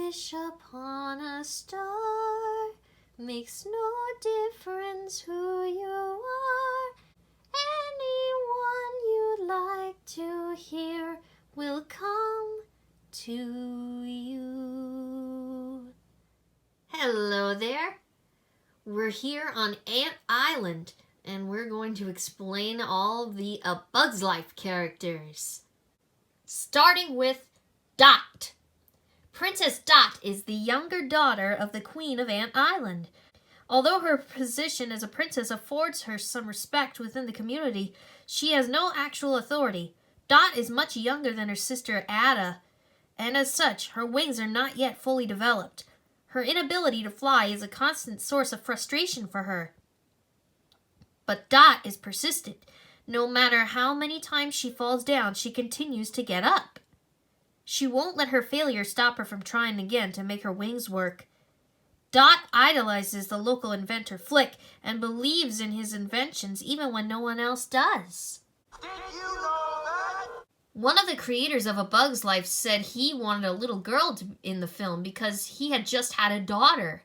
wish upon a star. Makes no difference who you are. Anyone you'd like to hear will come to you. Hello there. We're here on Ant Island, and we're going to explain all the A Bug's Life characters. Starting with Dot. Princess Dot is the younger daughter of the Queen of Ant Island. Although her position as a princess affords her some respect within the community, she has no actual authority. Dot is much younger than her sister Atta, and as such, her wings are not yet fully developed. Her inability to fly is a constant source of frustration for her. But Dot is persistent. No matter how many times she falls down, she continues to get up. She won't let her failure stop her from trying again to make her wings work. Dot idolizes the local inventor Flick and believes in his inventions even when no one else does. Did you know that? One of the creators of A Bug's Life said he wanted a little girl in the film because he had just had a daughter.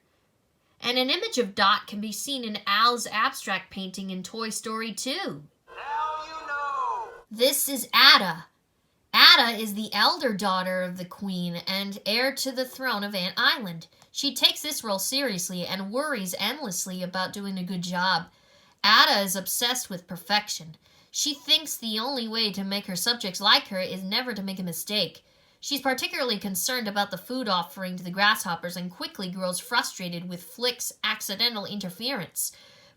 And an image of Dot can be seen in Al's abstract painting in Toy Story 2. Now you know. This is Atta. Atta is the elder daughter of the Queen and heir to the throne of Ant Island. She takes this role seriously and worries endlessly about doing a good job. Atta is obsessed with perfection. She thinks the only way to make her subjects like her is never to make a mistake. She's particularly concerned about the food offering to the grasshoppers and quickly grows frustrated with Flick's accidental interference.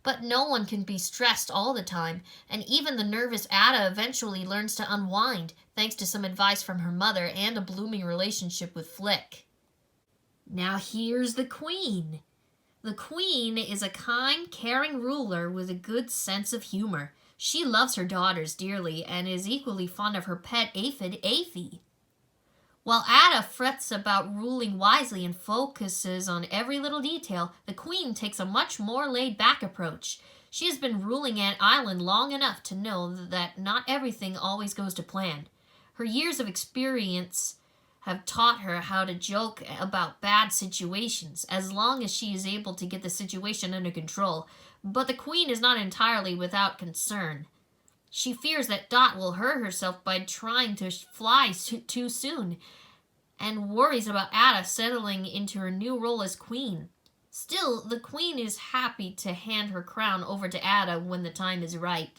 But no one can be stressed all the time, and even the nervous Atta eventually learns to unwind, thanks to some advice from her mother and a blooming relationship with Flick. Now here's the Queen. The Queen is a kind, caring ruler with a good sense of humor. She loves her daughters dearly and is equally fond of her pet aphid, Aphie. While Atta frets about ruling wisely and focuses on every little detail, the Queen takes a much more laid-back approach. She has been ruling Ant Island long enough to know that not everything always goes to plan. Her years of experience have taught her how to joke about bad situations, as long as she is able to get the situation under control. But the Queen is not entirely without concern. She fears that Dot will hurt herself by trying to fly too soon, and worries about Atta settling into her new role as Queen. Still, the Queen is happy to hand her crown over to Atta when the time is right.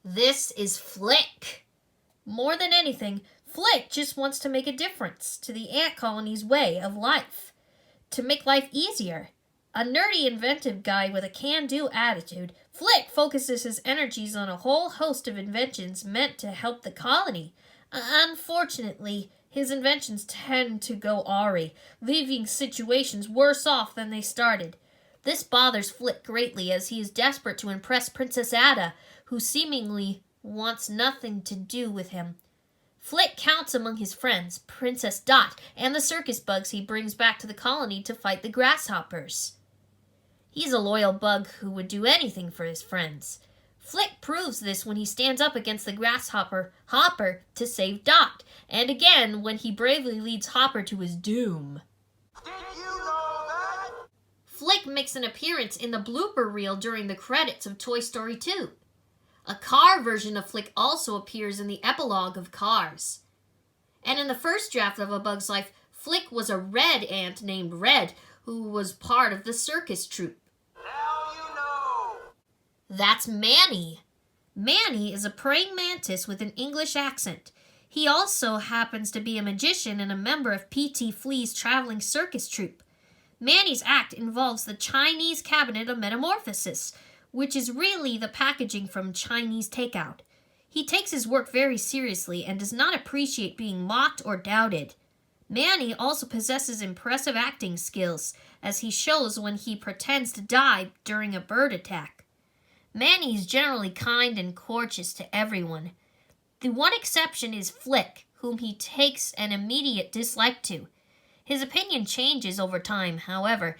This is Flick. More than anything, Flick just wants to make a difference to the ant colony's way of life, to make life easier. A nerdy, inventive guy with a can-do attitude, Flick focuses his energies on a whole host of inventions meant to help the colony. Unfortunately, his inventions tend to go awry, leaving situations worse off than they started. This bothers Flick greatly as he is desperate to impress Princess Atta, who seemingly wants nothing to do with him. Flick counts among his friends Princess Dot and the circus bugs he brings back to the colony to fight the grasshoppers. He's a loyal bug who would do anything for his friends. Flick proves this when he stands up against the grasshopper Hopper to save Dot, and again when he bravely leads Hopper to his doom. Did you know that? Flick makes an appearance in the blooper reel during the credits of Toy Story 2. A car version of Flick also appears in the epilogue of Cars. And in the first draft of A Bug's Life, Flick was a red ant named Red, who was part of the circus troupe. Now you know. That's Manny. Manny is a praying mantis with an English accent. He also happens to be a magician and a member of P.T. Flea's traveling circus troupe. Manny's act involves the Chinese Cabinet of Metamorphosis, which is really the packaging from Chinese takeout. He takes his work very seriously and does not appreciate being mocked or doubted. Manny also possesses impressive acting skills, as he shows when he pretends to die during a bird attack. Manny is generally kind and courteous to everyone. The one exception is Flick, whom he takes an immediate dislike to. His opinion changes over time, however,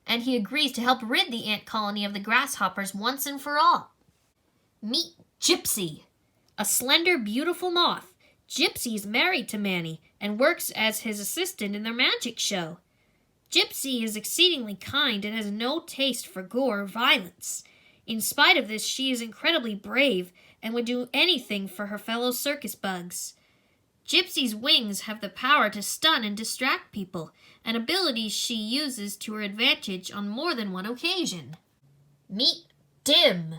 and he agrees to help rid the ant colony of the grasshoppers once and for all. Meet Gypsy, a slender, beautiful moth. Gypsy is married to Manny, and works as his assistant in their magic show. Gypsy is exceedingly kind and has no taste for gore or violence. In spite of this, she is incredibly brave and would do anything for her fellow circus bugs. Gypsy's wings have the power to stun and distract people, an ability she uses to her advantage on more than one occasion. Meet Dim,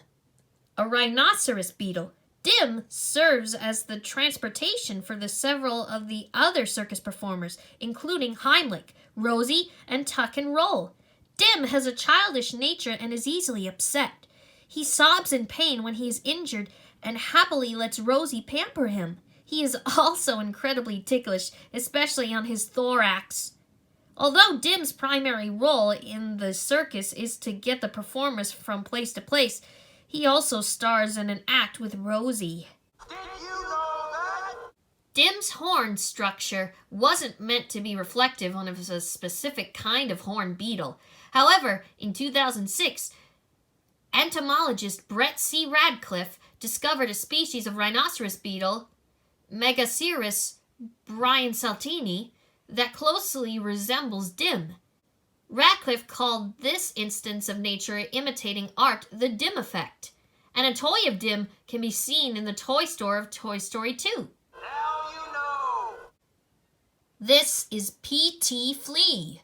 a rhinoceros beetle. Dim serves as the transportation for the several of the other circus performers, including Heimlich, Rosie, and Tuck and Roll. Dim has a childish nature and is easily upset. He sobs in pain when he is injured and happily lets Rosie pamper him. He is also incredibly ticklish, especially on his thorax. Although Dim's primary role in the circus is to get the performers from place to place, he also stars in an act with Rosie. Did you know that? Dim's horn structure wasn't meant to be reflective of a specific kind of horned beetle. However, in 2006, entomologist Brett C. Radcliffe discovered a species of rhinoceros beetle, Megacerus bryansaltini, that closely resembles Dim. Radcliffe called this instance of nature imitating art the Dim effect, and a toy of Dim can be seen in the toy store of Toy Story 2. Now you know. This is P.T. Flea.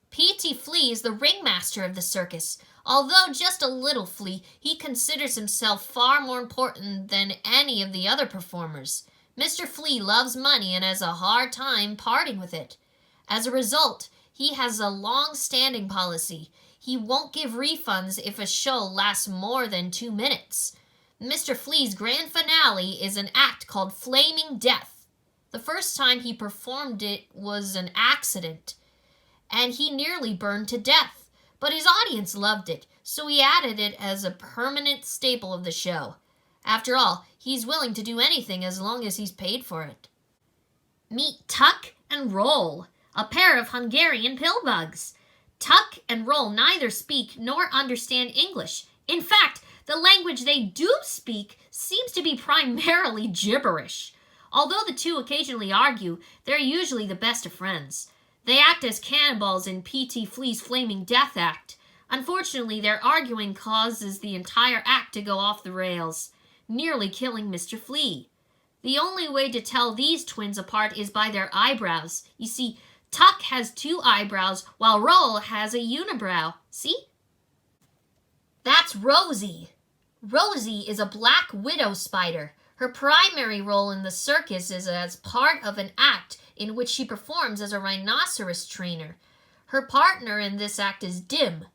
P.T. Flea is the ringmaster of the circus. Although just a little flea, he considers himself far more important than any of the other performers. Mr. Flea loves money and has a hard time parting with it. As a result, he has a long-standing policy. He won't give refunds if a show lasts more than 2 minutes. Mr. Flea's grand finale is an act called Flaming Death. The first time he performed it was an accident, and he nearly burned to death. But his audience loved it, so he added it as a permanent staple of the show. After all, he's willing to do anything as long as he's paid for it. Meet Tuck and Roll, a pair of Hungarian pillbugs. Tuck and Roll neither speak nor understand English. In fact, the language they do speak seems to be primarily gibberish. Although the two occasionally argue, they're usually the best of friends. They act as cannonballs in P.T. Flea's Flaming Death Act. Unfortunately, their arguing causes the entire act to go off the rails, nearly killing Mr. Flea. The only way to tell these twins apart is by their eyebrows. You see, Tuck has 2 eyebrows, while Roll has a unibrow. See? That's Rosie. Rosie is a black widow spider. Her primary role in the circus is as part of an act in which she performs as a rhinoceros trainer. Her partner in this act is Dim.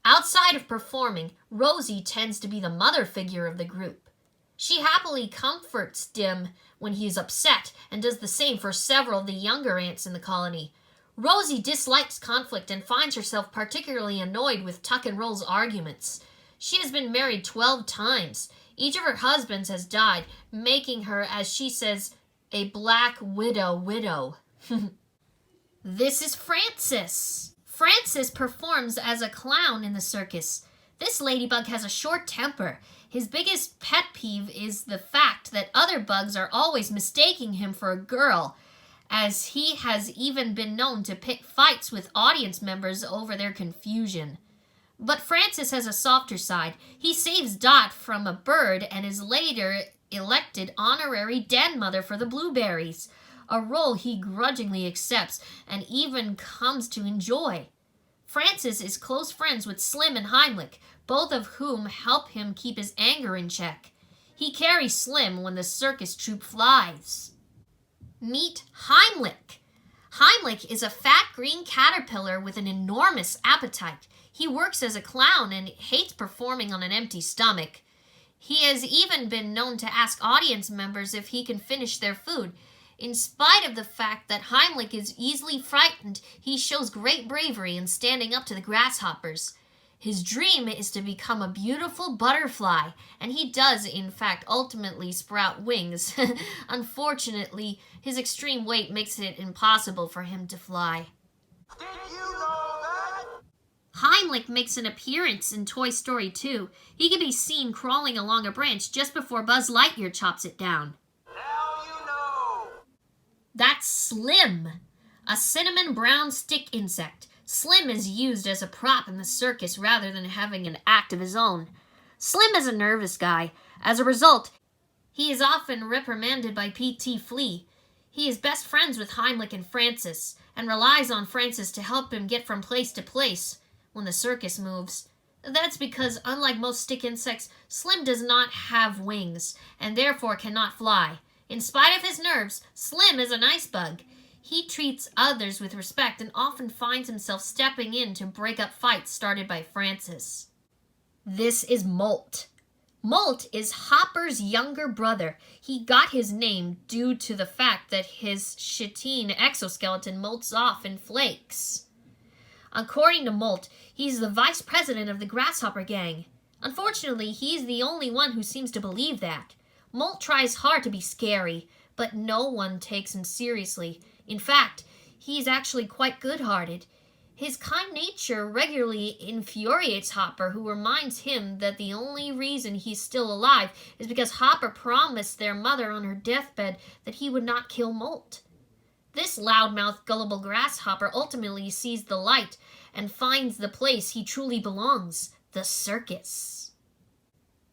Outside of performing, Rosie tends to be the mother figure of the group. She happily comforts Dim when he is upset and does the same for several of the younger ants in the colony. Rosie dislikes conflict and finds herself particularly annoyed with Tuck and Roll's arguments. She has been married 12 times. Each of her husbands has died, making her, as she says, a black widow. This is Francis. Francis performs as a clown in the circus. This ladybug has a short temper. His biggest pet peeve is the fact that other bugs are always mistaking him for a girl, as he has even been known to pick fights with audience members over their confusion. But Francis has a softer side. He saves Dot from a bird and is later elected honorary den mother for the blueberries, a role he grudgingly accepts and even comes to enjoy. Francis is close friends with Slim and Heimlich, both of whom help him keep his anger in check. He carries Slim when the circus troupe flies. Meet Heimlich. Heimlich is a fat green caterpillar with an enormous appetite. He works as a clown and hates performing on an empty stomach. He has even been known to ask audience members if he can finish their food. In spite of the fact that Heimlich is easily frightened, he shows great bravery in standing up to the grasshoppers. His dream is to become a beautiful butterfly, and he does, in fact, ultimately sprout wings. Unfortunately, his extreme weight makes it impossible for him to fly. Did you know that? Heimlich makes an appearance in Toy Story 2. He can be seen crawling along a branch just before Buzz Lightyear chops it down. Now you know. That's Slim, a cinnamon brown stick insect. Slim is used as a prop in the circus rather than having an act of his own. Slim is a nervous guy. As a result, he is often reprimanded by P.T. Flea. He is best friends with Heimlich and Francis, and relies on Francis to help him get from place to place when the circus moves. That's because, unlike most stick insects, Slim does not have wings, and therefore cannot fly. In spite of his nerves, Slim is a nice bug. He treats others with respect and often finds himself stepping in to break up fights started by Francis. This is Molt. Molt is Hopper's younger brother. He got his name due to the fact that his chitin exoskeleton molts off in flakes. According to Molt, he's the vice president of the Grasshopper Gang. Unfortunately, he's the only one who seems to believe that. Molt tries hard to be scary, but no one takes him seriously. In fact, he's actually quite good-hearted. His kind nature regularly infuriates Hopper, who reminds him that the only reason he's still alive is because Hopper promised their mother on her deathbed that he would not kill Molt. This loudmouth, gullible grasshopper ultimately sees the light and finds the place he truly belongs, the circus.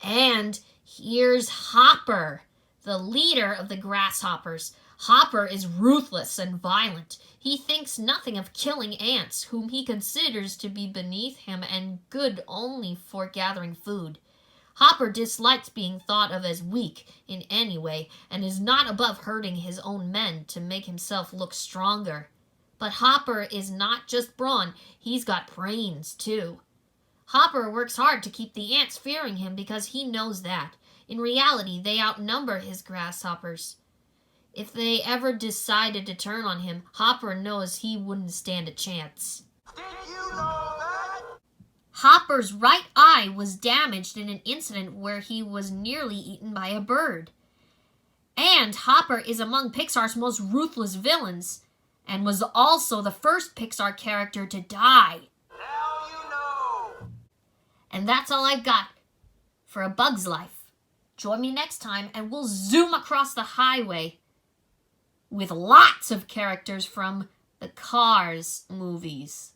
And here's Hopper, the leader of the grasshoppers. Hopper is ruthless and violent. He thinks nothing of killing ants, whom he considers to be beneath him and good only for gathering food. Hopper dislikes being thought of as weak in any way, and is not above hurting his own men to make himself look stronger. But Hopper is not just brawn, he's got brains too. Hopper works hard to keep the ants fearing him because he knows that. In reality, they outnumber his grasshoppers. If they ever decided to turn on him, Hopper knows he wouldn't stand a chance. Did you know that? Hopper's right eye was damaged in an incident where he was nearly eaten by a bird. And Hopper is among Pixar's most ruthless villains, and was also the first Pixar character to die. Now you know. And that's all I've got for A Bug's Life. Join me next time and we'll zoom across the highway with lots of characters from the Cars movies.